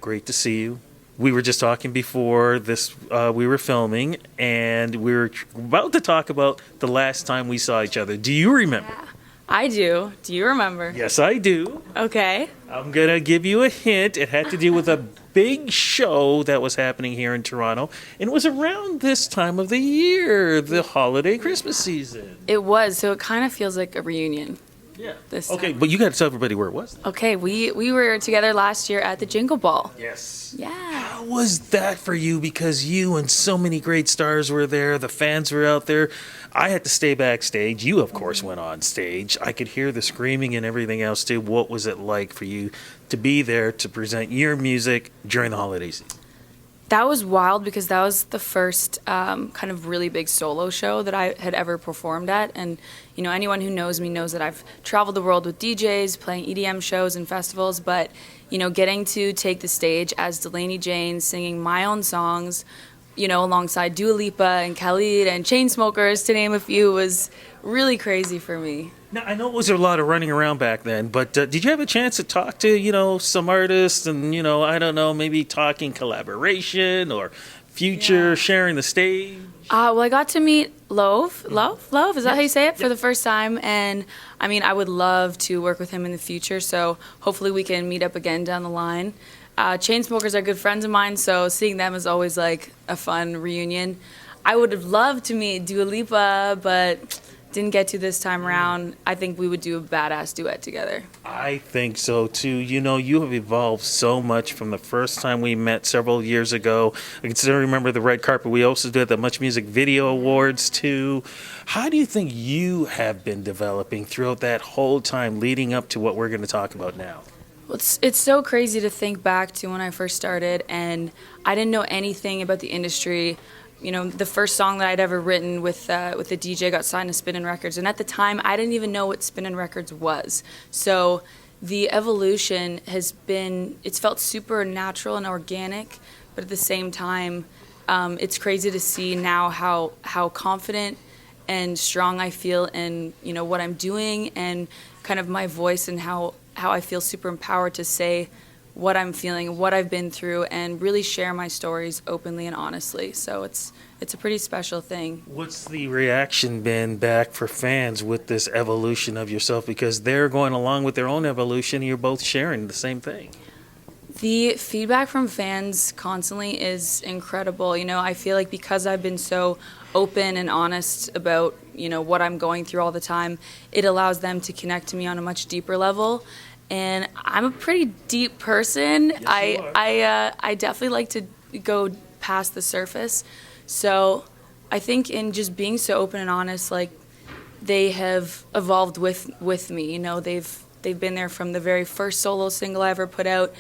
Great to see you. We were just talking before this, we were filming, and we were about to talk about the last time we saw each other. Do you remember? Yeah, I do. Do you remember? Yes, I do. Okay. I'm going to give you a hint. It had to do with a big show that was happening here in Toronto, and it was around this time of the year, the holiday Christmas season. It was, so it kind of feels like a reunion. Yeah. This Okay, time. but you got to tell everybody where it was. Okay, we were together last year at the Jingle Ball. Yes. Yeah. How was that for you? Because you and so many great stars were there. The fans were out there. I had to stay backstage. You, of course, went on stage. I could hear the screaming and everything else, too. What was it like for you to be there to present your music during the holiday season? That was wild because that was the first kind of really big solo show that I had ever performed at. And, you know, anyone who knows me knows that I've traveled the world with DJs, playing EDM shows and festivals. But, you know, getting to take the stage as Delaney Jane, singing my own songs, you know, alongside Dua Lipa and Khalid and Chainsmokers, to name a few, was really crazy for me. Now, I know it was a lot of running around back then, but did you have a chance to talk to, you know, some artists and, you know, I don't know, maybe talking collaboration or future, sharing the stage? Well, I got to meet Love, is that how you say it, for the first time. And, I mean, I would love to work with him in the future, so hopefully we can meet up again down the line. Chainsmokers are good friends of mine, so seeing them is always, like, a fun reunion. I would have loved to meet Dua Lipa, but didn't get to this time around. I think we would do a badass duet together. I think so too. You know, you have evolved so much from the first time we met several years ago. I can still remember the red carpet. We also did the Much Music Video Awards too. How do you think you have been developing throughout that whole time leading up to what we're going to talk about now? Well, it's so crazy to think back to when I first started, and I didn't know anything about the industry. You know, the first song that I'd ever written with the DJ got signed to Spinnin' Records, and at the time, I didn't even know what Spinnin' Records was. So the evolution has been, it's felt super natural and organic, but at the same time, it's crazy to see now how confident and strong I feel in, you know, what I'm doing and kind of my voice and how I feel super empowered to say what I'm feeling, what I've been through, and really share my stories openly and honestly. So it's a pretty special thing. What's the reaction been back for fans with this evolution of yourself? Because they're going along with their own evolution, and you're both sharing the same thing. The feedback from fans constantly is incredible. You know, I feel like because I've been so open and honest about, you know, what I'm going through all the time, it allows them to connect to me on a much deeper level. And I'm a pretty deep person. Yes, you are. I definitely like to go past the surface. So I think in just being so open and honest, like, they have evolved with me. You know, they've been there from the very first solo single I ever put out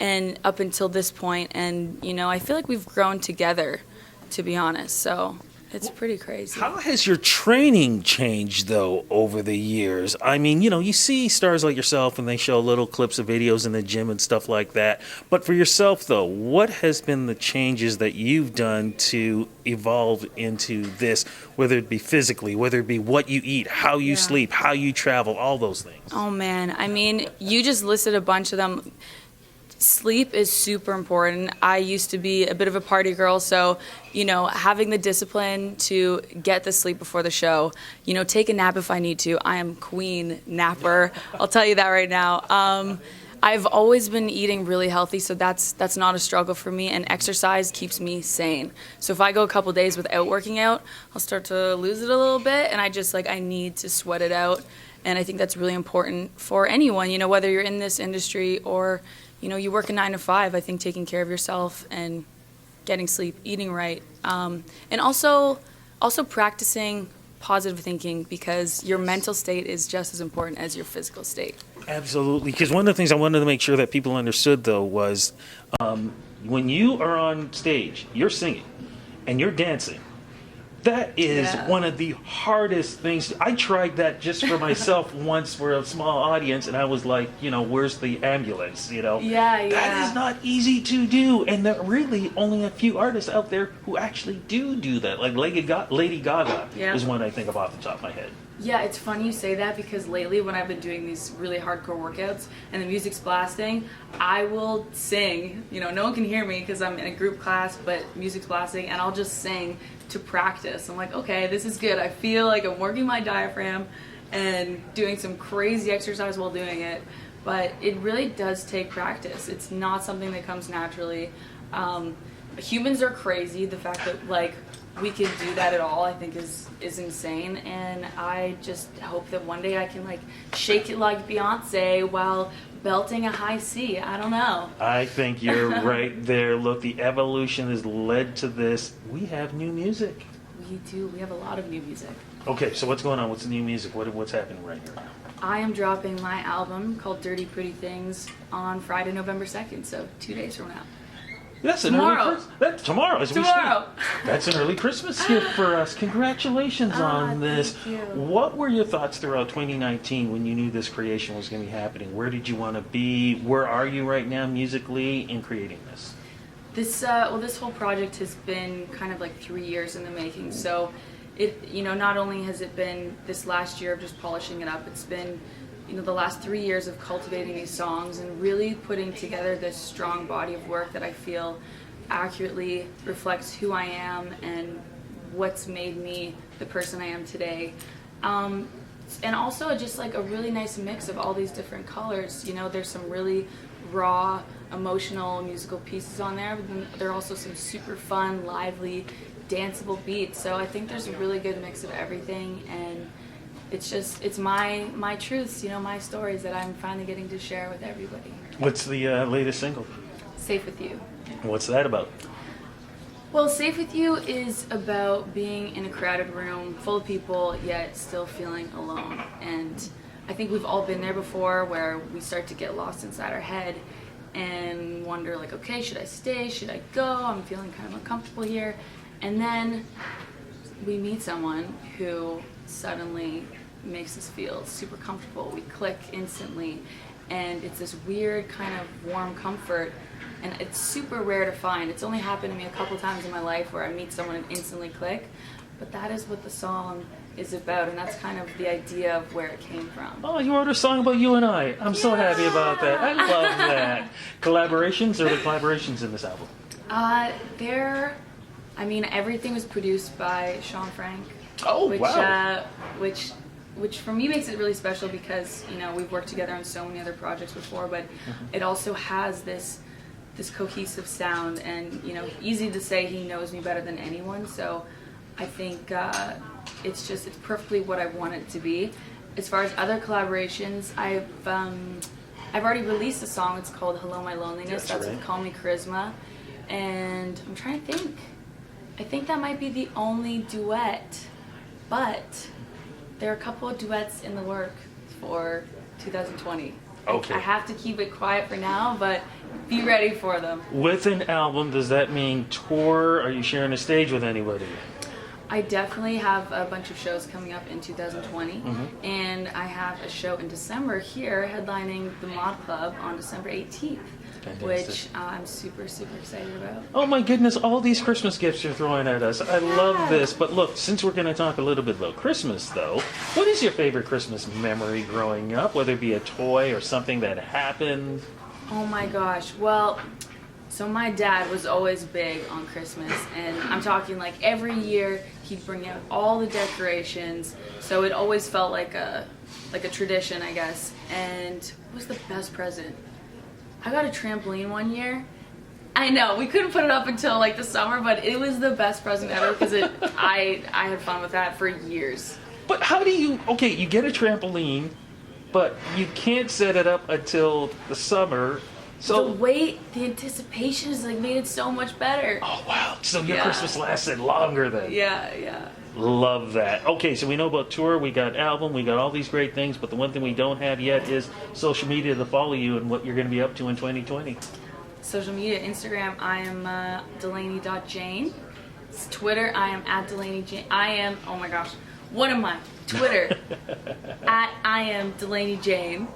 and up until this point. And, you know, I feel like we've grown together, to be honest. So it's pretty crazy. How has your training changed, though, over the years? I mean, you know, you see stars like yourself and they show little clips of videos in the gym and stuff like that. But for yourself, though, what has been the changes that you've done to evolve into this, whether it be physically, whether it be what you eat, how you sleep, how you travel, all those things? Oh, man. I mean, you just listed a bunch of them. Sleep is super important. I used to be a bit of a party girl, so, you know, having the discipline to get the sleep before the show, you know, take a nap if I need to. I am queen napper. I'll tell you that right now. I've always been eating really healthy, so that's not a struggle for me, and exercise keeps me sane. So if I go a couple days without working out, I'll start to lose it a little bit, and I need to sweat it out, and I think that's really important for anyone, you know, whether you're in this industry or, you know, you work a 9 to 5. I think taking care of yourself and getting sleep, eating right, and also practicing positive thinking, because your mental state is just as important as your physical state. Absolutely. Because one of the things I wanted to make sure that people understood, though, was when you are on stage, you're singing and you're dancing. That is one of the hardest things. I tried that just for myself once for a small audience, and I was like, you know, where's the ambulance, you know? That is not easy to do, and there are really only a few artists out there who actually do that. Like Lady Gaga is one I think of off the top of my head. Yeah, it's funny you say that because lately when I've been doing these really hardcore workouts and the music's blasting, I will sing. You know, no one can hear me because I'm in a group class, but music's blasting, and I'll just sing to practice. I'm like, okay, this is good. I feel like I'm working my diaphragm and doing some crazy exercise while doing it, but it really does take practice. It's not something that comes naturally. Humans are crazy. The fact that like we can do that at all, I think is insane, and I just hope that one day I can like shake it like Beyonce while belting a high C. I don't know. I think you're right there. Look, the evolution has led to this. We have new music. We do. We have a lot of new music. Okay, so what's going on? What's the new music? What's happening right here now? I am dropping my album called Dirty Pretty Things on Friday, November 2nd, so 2 days from now. That's an Tomorrow. Tomorrow, as Tomorrow. we speak. That's an early Christmas gift for us. Congratulations on this. Thank you. What were your thoughts throughout 2019 when you knew this creation was going to be happening? Where did you want to be? Where are you right now musically in creating this? This whole project has been kind of like 3 years in the making. So, not only has it been this last year of just polishing it up, it's been, the last 3 years of cultivating these songs and really putting together this strong body of work that I feel accurately reflects who I am and what's made me the person I am today. And also just like a really nice mix of all these different colors. There's some really raw, emotional, musical pieces on there, but then there are also some super fun, lively, danceable beats. So I think there's a really good mix of everything, and it's my truths, my stories that I'm finally getting to share with everybody. What's the latest single? Safe With You. What's that about? Well, Safe With You is about being in a crowded room full of people, yet still feeling alone. And I think we've all been there before, where we start to get lost inside our head and wonder, like, okay, should I stay? Should I go? I'm feeling kind of uncomfortable here. And then we meet someone who suddenly makes us feel super comfortable. We click instantly, and it's this weird kind of warm comfort, and it's super rare to find. It's only happened to me a couple times in my life where I meet someone and instantly click, but that is what the song is about, and that's kind of the idea of where it came from. Oh, you wrote a song about you and I. I'm so happy about that. I love that. Collaborations? Are there collaborations in this album? Everything was produced by Sean Frank. Oh, wow. Which for me makes it really special because, we've worked together on so many other projects before, but it also has this cohesive sound, and, easy to say he knows me better than anyone, so I think it's perfectly what I want it to be. As far as other collaborations, I've already released a song. It's called Hello My Loneliness. That's with Call Me Charisma, and I'm trying to think. I think that might be the only duet, but there are a couple of duets in the work for 2020. Okay. I have to keep it quiet for now, but be ready for them. With an album, does that mean tour? Are you sharing a stage with anybody? I definitely have a bunch of shows coming up in 2020, and I have a show in December here headlining the Mod Club on December 18th. Fantastic. Which I'm super, super excited about. Oh my goodness, all these Christmas gifts you're throwing at us. I love this. But look, since we're going to talk a little bit about Christmas, though, what is your favorite Christmas memory growing up, whether it be a toy or something that happened? Oh my gosh. Well, so my dad was always big on Christmas, and I'm talking like every year he'd bring out all the decorations, so it always felt like a tradition, I guess. And what was the best present? I got a trampoline one year. I know, we couldn't put it up until like the summer, but it was the best present ever because I had fun with that for years. But how do you get a trampoline, but you can't set it up until the summer. So the wait, the anticipation is like made it so much better. Oh wow, so your Christmas lasted longer then. Yeah. Love that. Okay, so we know about tour, we got album, we got all these great things, but the one thing we don't have yet is social media to follow you and what you're going to be up to in 2020. Social media, Instagram, I am Delaney.Jane. Twitter, I am at Delaney Jane. I am, oh my gosh, what am I? Twitter, at I am Delaney Jane.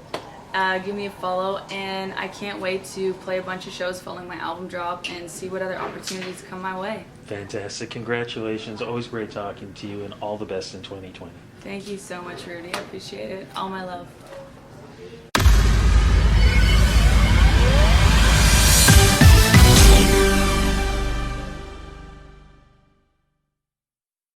give me a follow, and I can't wait to play a bunch of shows following my album drop and see what other opportunities come my way. Fantastic. Congratulations. Always great talking to you, and all the best in 2020. Thank you so much, Rudy. I appreciate it. All my love.